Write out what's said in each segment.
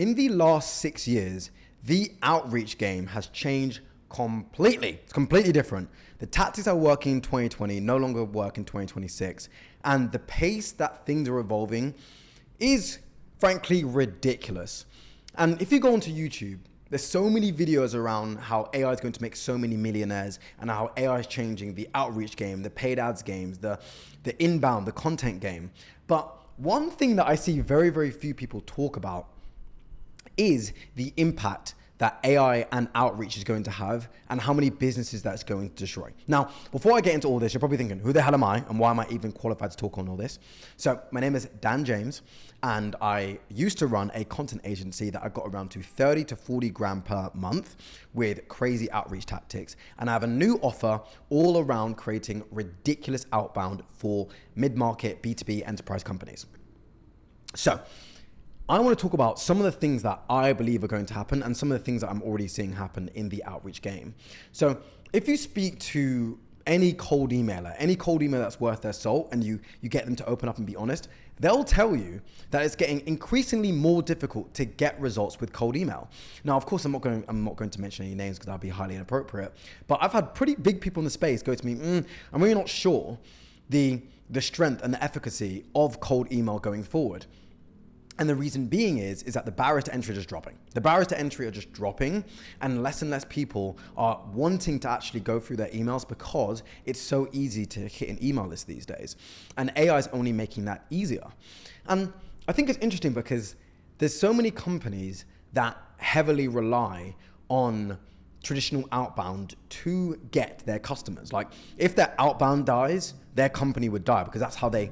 In the last 6 years, the outreach game has changed completely. It's completely different. The tactics that work in 2020 no longer work in 2026. And the pace that things are evolving is frankly ridiculous. And if you go onto YouTube, there's so many videos around how AI is going to make so many millionaires and how AI is changing the outreach game, the paid ads games, the inbound, the content game. But one thing that I see very, very few people talk about is the impact that AI and outreach is going to have and how many businesses that's going to destroy. Now, before I get into all this, you're probably thinking, who the hell am I and why am I even qualified to talk on all this? So my name is Dan James and I used to run a content agency that I got around to 30 to 40 grand per month with crazy outreach tactics. And I have a new offer all around creating ridiculous outbound for mid-market B2B enterprise companies. So I want to talk about some of the things that I believe are going to happen and some of the things that I'm already seeing happen in the outreach game. So if you speak to any cold emailer that's worth their salt and you get them to open up and be honest, they'll tell you that it's getting increasingly more difficult to get results with cold email. Now, of course, I'm not going to mention any names because that'd be highly inappropriate, but I've had pretty big people in the space go to me, I'm really not sure the strength and the efficacy of cold email going forward. And the reason being is that the barriers to entry are just dropping. The barriers to entry are just dropping and less people are wanting to actually go through their emails because it's so easy to hit an email list these days. And AI is only making that easier. And I think it's interesting because there's so many companies that heavily rely on traditional outbound to get their customers. Like if their outbound dies, their company would die because that's how they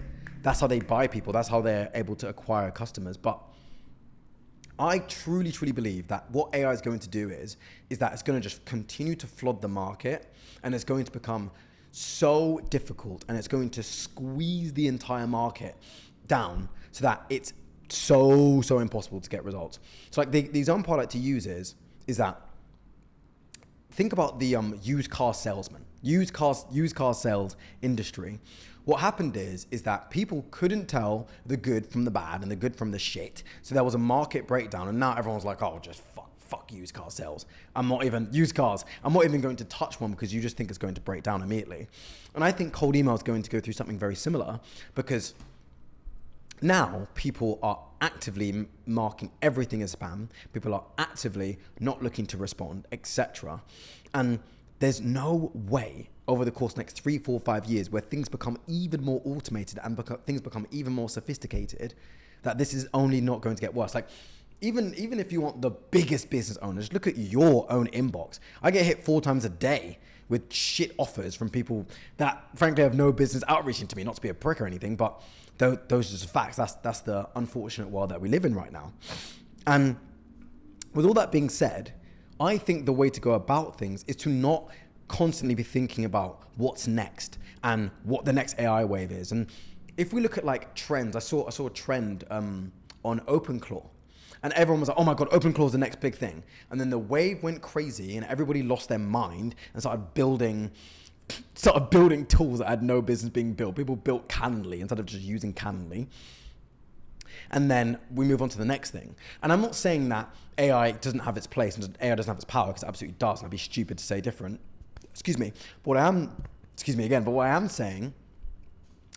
buy people. That's how they're able to acquire customers. But I truly, truly believe that what AI is going to do is that it's going to just continue to flood the market and it's going to become so difficult and it's going to squeeze the entire market down so that it's so impossible to get results. So like the example I like to use is that think about the used car salesman, used car sales industry. What happened is that people couldn't tell the good from the bad and the good from the shit. So there was a market breakdown and now everyone's like, oh, just fuck used car sales. I'm not even going to touch one because you just think it's going to break down immediately. And I think cold email is going to go through something very similar because now people are actively marking everything as spam. People are actively not looking to respond, etc. And there's no way over the course of the next 3, 4, 5 years where things become even more automated and things become even more sophisticated that this is only not going to get worse. Like even if you want the biggest business owners, look at your own inbox. I get hit 4 times a day with shit offers from people that frankly have no business outreaching to me, not to be a prick or anything, but those are just facts. That's the unfortunate world that we live in right now. And with all that being said, I think the way to go about things is to not constantly be thinking about what's next and what the next AI wave is. And if we look at like trends, I saw a trend on OpenClaw. And everyone was like, oh my God, OpenClaw is the next big thing. And then the wave went crazy and everybody lost their mind and started building tools that had no business being built. People built Calendly instead of just using Calendly. And then we move on to the next thing. And I'm not saying that AI doesn't have its place and AI doesn't have its power, because it absolutely does. And I'd be stupid to say different. But what I am saying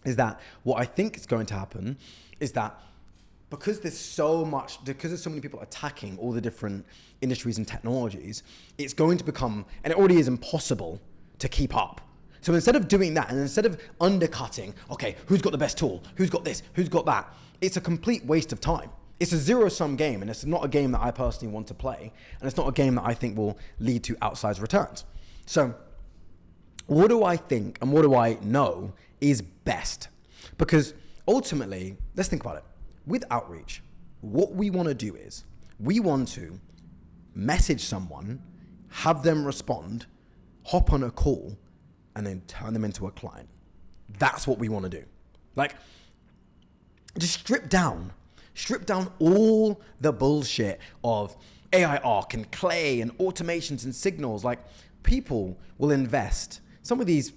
is that what I think is going to happen is that because there's so many people attacking all the different industries and technologies, it's going to become, and it already is, impossible to keep up. So instead of doing that, and instead of undercutting, okay, who's got the best tool? Who's got this? Who's got that? It's a complete waste of time. It's a zero-sum game, and it's not a game that I personally want to play, and it's not a game that I think will lead to outsized returns. So what do I think and what do I know is best? Because ultimately, let's think about it. With outreach, what we want to do is we want to message someone, have them respond, hop on a call, and then turn them into a client. That's what we want to do. Like, just strip down all the bullshit of AI arc and clay and automations and signals. Like, people will invest. Some of these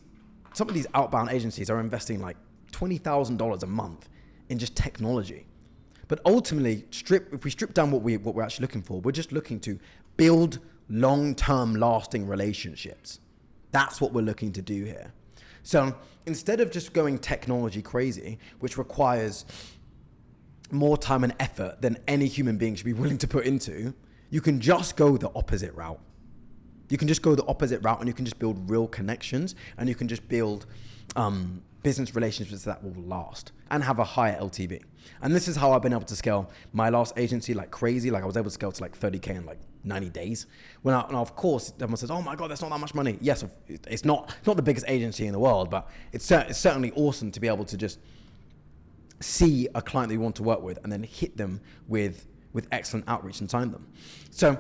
outbound agencies are investing like $20,000 a month in just technology. But ultimately, if we strip down what we're actually looking for, we're just looking to build long-term lasting relationships. That's what we're looking to do here. So instead of just going technology crazy, which requires more time and effort than any human being should be willing to put into, you can just go the opposite route. You can just go the opposite route and you can just build real connections, and you can just build business relationships that will last and have a higher LTV. And this is how I've been able to scale my last agency like crazy. Like I was able to scale to like 30K in like 90 days. And of course, everyone says, oh my God, that's not that much money. Yes, it's not the biggest agency in the world, but it's certainly awesome to be able to just see a client that you want to work with and then hit them with excellent outreach and sign them. So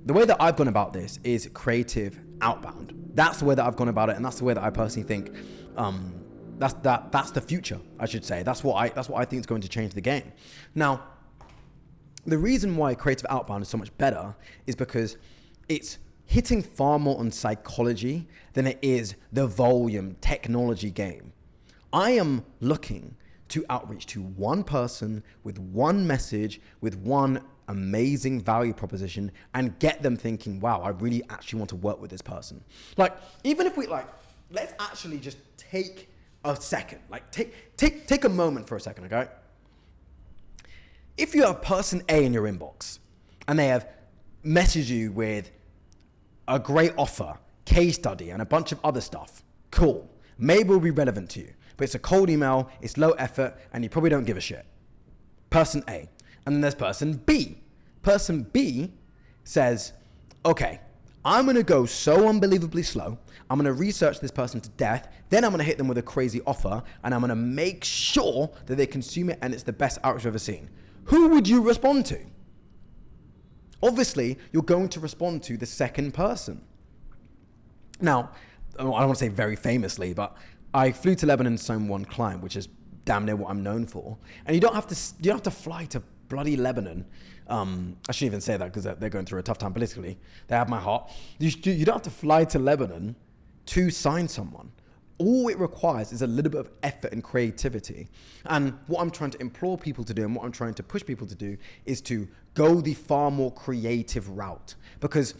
the way that I've gone about this is creative outbound. That's the way that I've gone about it, and that's the way that I personally think that's the future, I should say. That's what I think is going to change the game. Now, the reason why creative outbound is so much better is because it's hitting far more on psychology than it is the volume technology game. I am looking to outreach to one person with one message, with one amazing value proposition, and get them thinking, wow, I really actually want to work with this person. Like, even if let's actually just take a second, like take a moment for a second, okay? If you have person A in your inbox and they have messaged you with a great offer, case study, and a bunch of other stuff, cool. Maybe it will be relevant to you, but it's a cold email, it's low effort, and you probably don't give a shit. Person A. And then there's person B. Person B says, okay, I'm gonna go so unbelievably slow. I'm gonna research this person to death. Then I'm gonna hit them with a crazy offer, and I'm gonna make sure that they consume it and it's the best outreach I've ever seen. Who would you respond to? Obviously, you're going to respond to the second person. Now, I don't want to say very famously, but I flew to Lebanon to sign one client, which is damn near what I'm known for. And you don't have to fly to bloody Lebanon. I shouldn't even say that because they're going through a tough time politically. They have my heart. You don't have to fly to Lebanon to sign someone. All it requires is a little bit of effort and creativity. And what I'm trying to implore people to do and what I'm trying to push people to do is to go the far more creative route, because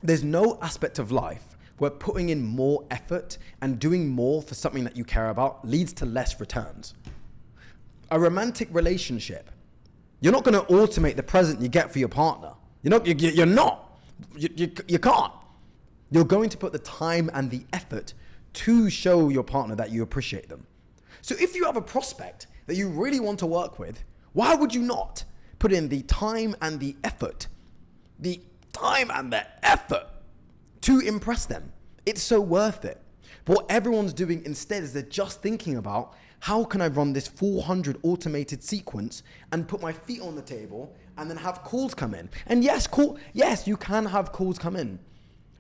there's no aspect of life where putting in more effort and doing more for something that you care about leads to less returns. A romantic relationship, you're not going to automate the present you get for your partner. You're not. You can't. You're going to put the time and the effort to show your partner that you appreciate them. So if you have a prospect that you really want to work with, why would you not put in the time and the effort? The time and the effort to impress them. It's so worth it. But what everyone's doing instead is they're just thinking about, how can I run this 400 automated sequence and put my feet on the table and then have calls come in? And yes, you can have calls come in.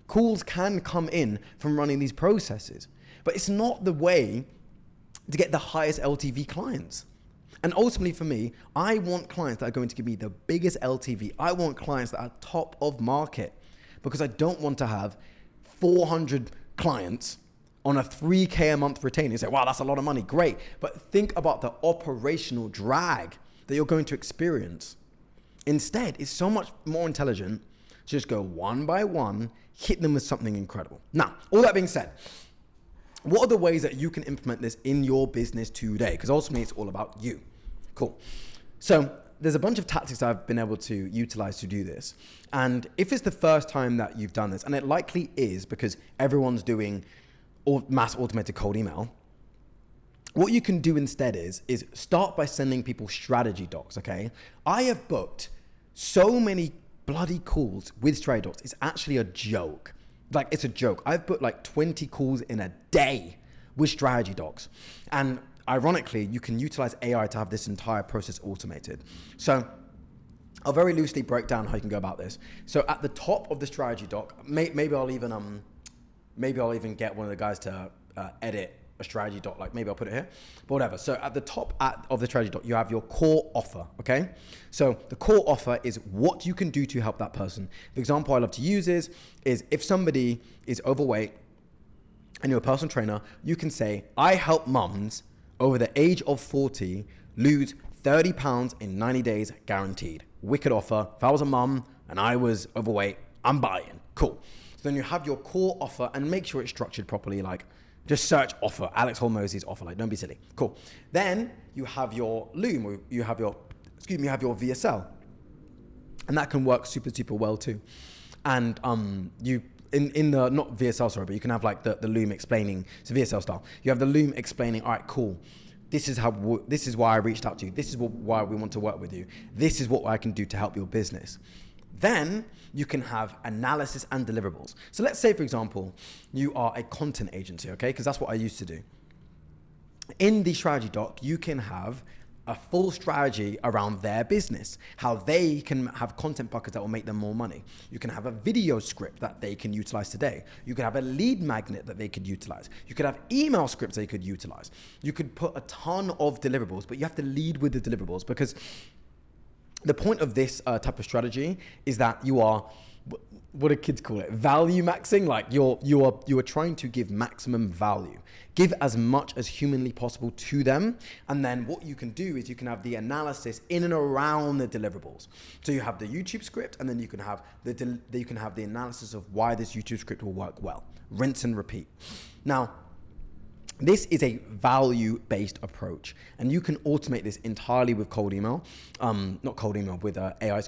Calls can come in from running these processes, but it's not the way to get the highest LTV clients. And ultimately for me, I want clients that are going to give me the biggest LTV. I want clients that are top of market, because I don't want to have 400 clients on a 3K a month retainer. You say, wow, that's a lot of money. Great. But think about the operational drag that you're going to experience. Instead, it's so much more intelligent to just go one by one, hit them with something incredible. Now, all that being said, what are the ways that you can implement this in your business today? Because ultimately, it's all about you. Cool. So there's a bunch of tactics I've been able to utilize to do this. And if it's the first time that you've done this, and it likely is because everyone's doing mass automated cold email, what you can do instead is start by sending people strategy docs, okay? I have booked so many bloody calls with strategy docs. It's actually a joke. Like, it's a joke. I've booked like 20 calls in a day with strategy docs. And ironically, you can utilize AI to have this entire process automated. So I'll very loosely break down how you can go about this. So at the top of the strategy doc, maybe I'll even get one of the guys to edit a strategy doc. Like, maybe I'll put it here, but whatever. So at the top of the strategy doc, you have your core offer, okay? So the core offer is what you can do to help that person. The example I love to use is if somebody is overweight and you're a personal trainer, you can say, I help mums over the age of 40 lose £30 in 90 days guaranteed. Wicked offer. If I was a mum and I was overweight, I'm buying. Cool. So then you have your core offer, and make sure it's structured properly. Like, just search offer, Alex Hormozzi's offer. Like, don't be silly. Cool. Then you have your Loom, or you have your VSL. And that can work super, super well too. And you in the, not VSL, sorry, but you can have like the Loom explaining, it's VSL style. You have the Loom explaining, all right, cool. This is why I reached out to you. This is why we want to work with you. This is what I can do to help your business. Then you can have analysis and deliverables. So let's say, for example, you are a content agency, okay? Because that's what I used to do. In the strategy doc, you can have a full strategy around their business, how they can have content buckets that will make them more money. You can have a video script that they can utilize today. You could have a lead magnet that they could utilize. You could have email scripts they could utilize. You could put a ton of deliverables, but you have to lead with the deliverables, because the point of this type of strategy is that you are, what do kids call it? Value maxing. Like you are trying to give maximum value. Give as much as humanly possible to them. And then what you can do is you can have the analysis in and around the deliverables. So you have the YouTube script, and then you can have the analysis of why this YouTube script will work well. Rinse and repeat. Now, this is a value-based approach, and you can automate this entirely with with AI,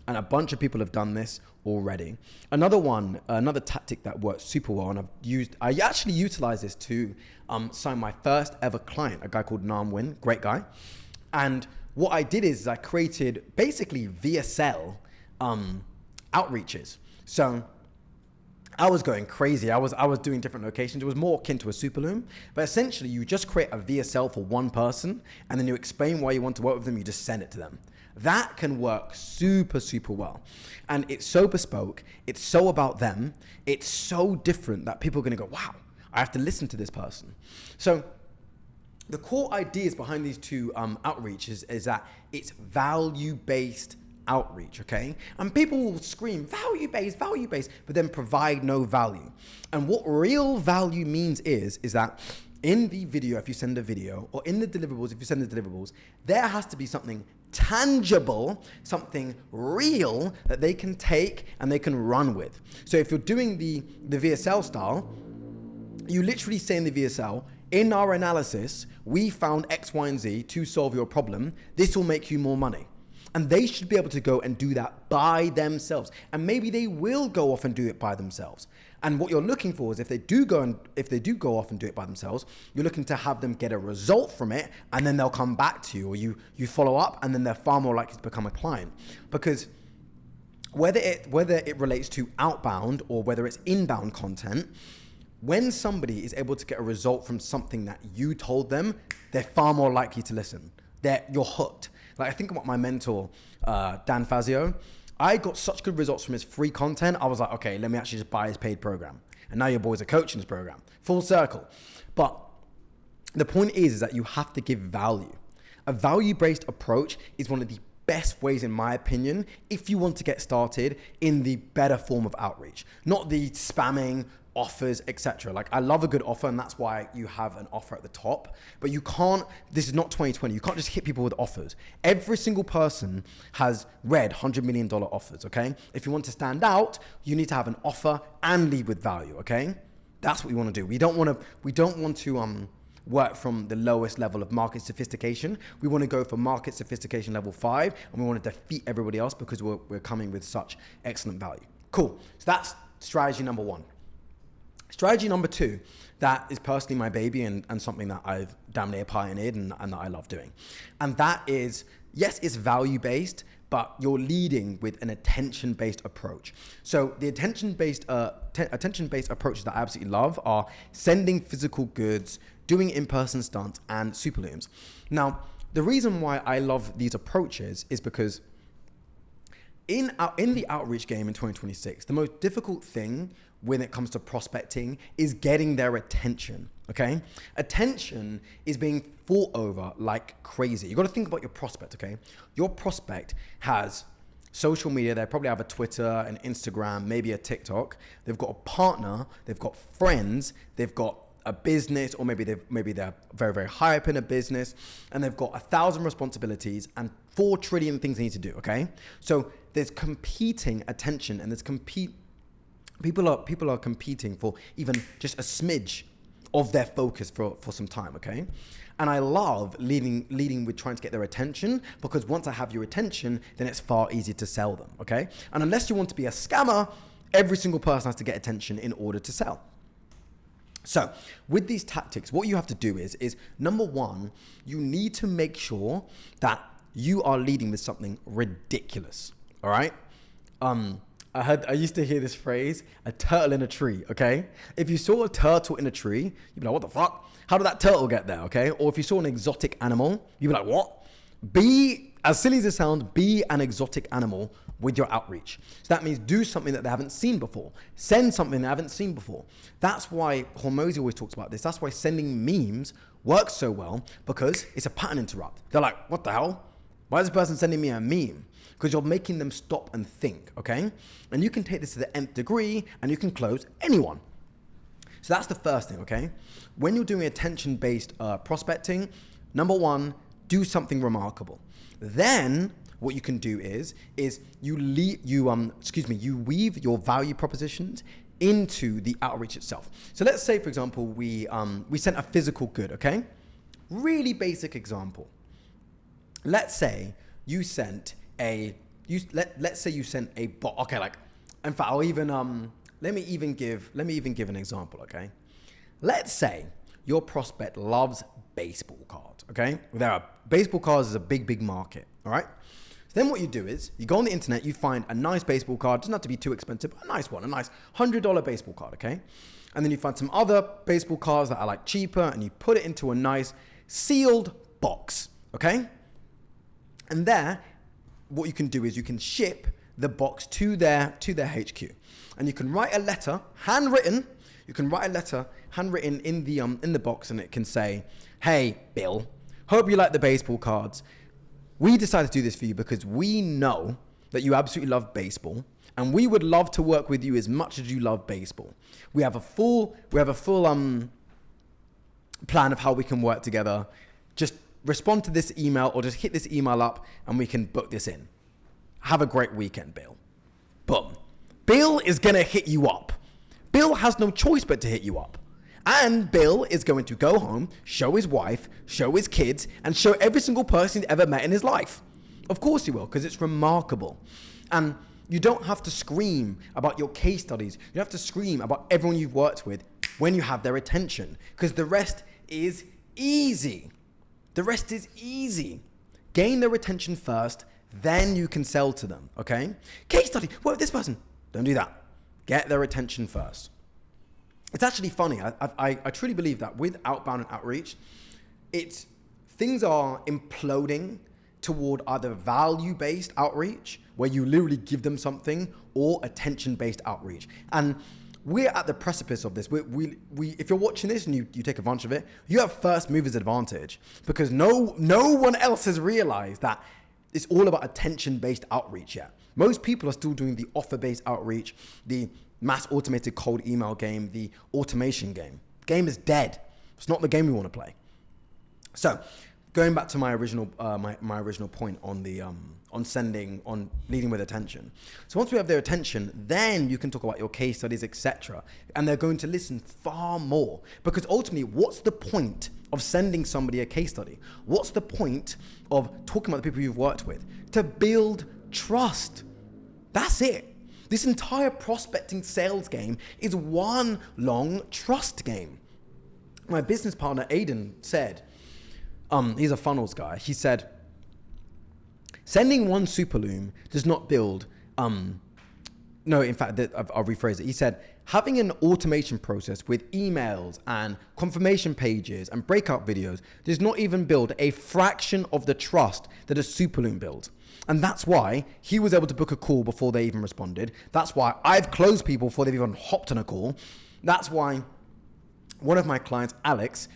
and a bunch of people have done this already. Another tactic that works super well, and I actually utilized this to sign my first ever client, a guy called Nam Win, great guy. And what I did is I created basically VSL outreaches. So I was going crazy. I was doing different locations. It was more akin to a super loom, but essentially you just create a VSL for one person, and then you explain why you want to work with them. You just send it to them. That can work super, super well. And it's so bespoke. It's so about them. It's so different that people are going to go, wow, I have to listen to this person. So the core ideas behind these two outreaches is that it's value-based outreach, okay? And people will scream value-based, but then provide no value. And what real value means is that in the video, if you send a video, or in the deliverables, if you send the deliverables, there has to be something tangible, something real that they can take and they can run with. So if you're doing the VSL style, you literally say in the VSL, in our analysis, we found X, Y, and Z to solve your problem. This will make you more money. And they should be able to go and do that by themselves. And maybe they will go off and do it by themselves. And what you're looking for is if they do go off and do it by themselves, you're looking to have them get a result from it, and then they'll come back to you, or you follow up, and then they're far more likely to become a client. Because whether it relates to outbound or whether it's inbound content, when somebody is able to get a result from something that you told them, they're far more likely to listen. You're hooked. Like, I think about my mentor, Dan Fazio. I got such good results from his free content. I was like, okay, let me actually just buy his paid program. And now your boy's a coach in his program. Full circle. But the point is that you have to give value. A value-based approach is one of the best ways, in my opinion, if you want to get started in the better form of outreach. Not the spamming, offers, etc. Like, I love a good offer, and that's why you have an offer at the top. But you can't, this is not 2020, you can't just hit people with offers. Every single person has read $100 million offers, okay? If you want to stand out, you need to have an offer and lead with value, okay? That's what we want to do. We don't want to work from the lowest level of market sophistication. We want to go for market sophistication level 5, and we want to defeat everybody else because we're coming with such excellent value. Cool. So that's strategy number 1. Strategy number 2, that is personally my baby and something that I've damn near pioneered and that I love doing. And that is, yes, it's value-based, but you're leading with an attention-based approach. So the attention-based approaches that I absolutely love are sending physical goods, doing in-person stunts, and super looms. Now, the reason why I love these approaches is because in the outreach game in 2026, the most difficult thing when it comes to prospecting is getting their attention, okay? Attention is being fought over like crazy. You gotta think about your prospect, okay? Your prospect has social media. They probably have a Twitter, an Instagram, maybe a TikTok. They've got a partner, they've got friends, they've got a business, or maybe they're very, very high up in a business, and they've got 1,000 responsibilities and 4 trillion things they need to do. Okay, so there's competing attention, and people are competing for even just a smidge of their focus for some time. Okay, and I love leading with trying to get their attention, because once I have your attention, then it's far easier to sell them. Okay, and unless you want to be a scammer, every single person has to get attention in order to sell. So with these tactics, what you have to do is number one, you need to make sure that you are leading with something ridiculous. All right. I used to hear this phrase, a turtle in a tree. Okay. If you saw a turtle in a tree, you'd be like, what the fuck? How did that turtle get there? Okay. Or if you saw an exotic animal, you'd be like, what? As silly as it sounds, be an exotic animal with your outreach. So that means do something that they haven't seen before. Send something they haven't seen before. That's why Hormozy always talks about this. That's why sending memes works so well, because it's a pattern interrupt. They're like, what the hell? Why is this person sending me a meme? Because you're making them stop and think, okay? And you can take this to the nth degree, and you can close anyone. So that's the first thing, okay? When you're doing attention-based prospecting, number one, do something remarkable. Then what you can do is you weave your value propositions into the outreach itself. So let's say, for example, we sent a physical good, okay? Really basic example. Let's say you sent let's say you sent a bot. Okay, like, in fact, I'll even let me even give an example, okay? Let's say your prospect loves baseball cards, okay? Baseball cards is a big market, all right? So then what you do is you go on the internet, you find a nice baseball card, doesn't have to be too expensive, but a nice one, a nice $100 baseball card, okay? And then you find some other baseball cards that are like cheaper, and you put it into a nice sealed box, okay? And there, what you can do is you can ship the box to their HQ, and you can write a letter, handwritten. You can write a letter handwritten in the box, and it can say, "Hey, Bill, hope you like the baseball cards. We decided to do this for you because we know that you absolutely love baseball, and we would love to work with you as much as you love baseball. We have a full plan of how we can work together. Just respond to this email, or just hit this email up, and we can book this in. Have a great weekend, Bill." Boom. Bill is gonna hit you up. Bill has no choice but to hit you up. And Bill is going to go home, show his wife, show his kids, and show every single person he's ever met in his life. Of course he will, because it's remarkable. And you don't have to scream about your case studies. You don't have to scream about everyone you've worked with when you have their attention, because the rest is easy. The rest is easy. Gain their attention first, then you can sell to them, okay? Case study, what with this person? Don't do that. Get their attention first. It's actually funny. I truly believe that with outbound and outreach, things are imploding toward either value-based outreach, where you literally give them something, or attention-based outreach. And we're at the precipice of this. If you're watching this and you take advantage of it, you have first mover's advantage, because no one else has realized that it's all about attention-based outreach yet. Most people are still doing the offer-based outreach, the mass automated cold email game, the automation game. The game is dead. It's not the game we want to play. So, going back to my original point on the on leading with attention. So once we have their attention, then you can talk about your case studies, etc. And they're going to listen far more, because ultimately, what's the point of sending somebody a case study? What's the point of talking about the people you've worked with? To build trust. That's it. This entire prospecting sales game is one long trust game. My business partner, Aiden, said, he's a funnels guy. He said, sending one superloom does not build, no, in fact, I'll rephrase it. He said, having an automation process with emails and confirmation pages and breakout videos does not even build a fraction of the trust that a superloom builds. And that's why he was able to book a call before they even responded. That's why I've closed people before they've even hopped on a call. That's why one of my clients, Alex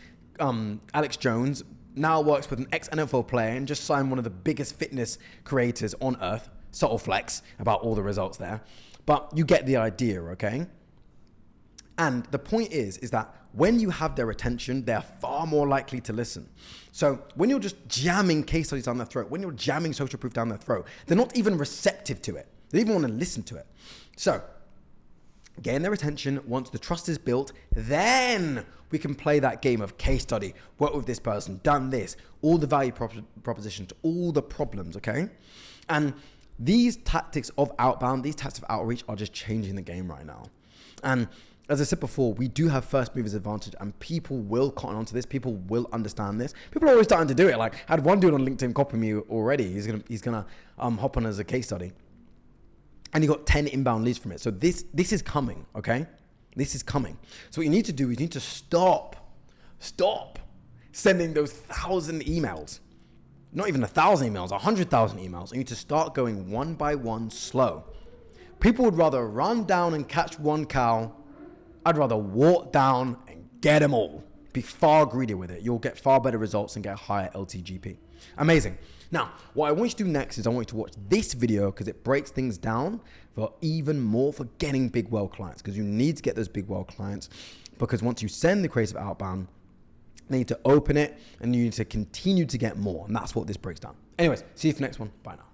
Jones, now works with an ex-NFL player and just signed one of the biggest fitness creators on earth. Subtle flex about all the results there. But you get the idea, okay? And the point is that when you have their attention, they're far more likely to listen. So when you're just jamming case studies down their throat, when you're jamming social proof down their throat, they're not even receptive to it. They don't even want to listen to it. So gain their attention. Once the trust is built, then we can play that game of case study, work with this person, done this, all the value propositions, all the problems, okay? And these tactics of outbound, these tactics of outreach are just changing the game right now. And as I said before, we do have first movers advantage, and people will cotton onto this. People will understand this. People are always starting to do it. Like, I had one dude on LinkedIn copy me already. He's gonna hop on as a case study, and he got 10 inbound leads from it. So this is coming, okay? This is coming. So what you need to do is you need to stop sending those 1,000 emails. Not even 1,000 emails, 100,000 emails. You need to start going one by one, slow. People would rather run down and catch one cow. I'd rather walk down and get them all. Be far greedier with it. You'll get far better results and get higher LTGP. Amazing. Now, what I want you to do next is I want you to watch this video because it breaks things down for even more for getting big well clients, because you need to get those big well clients, because once you send the creative outbound, they need to open it and you need to continue to get more. And that's what this breaks down. Anyways, see you for the next one. Bye now.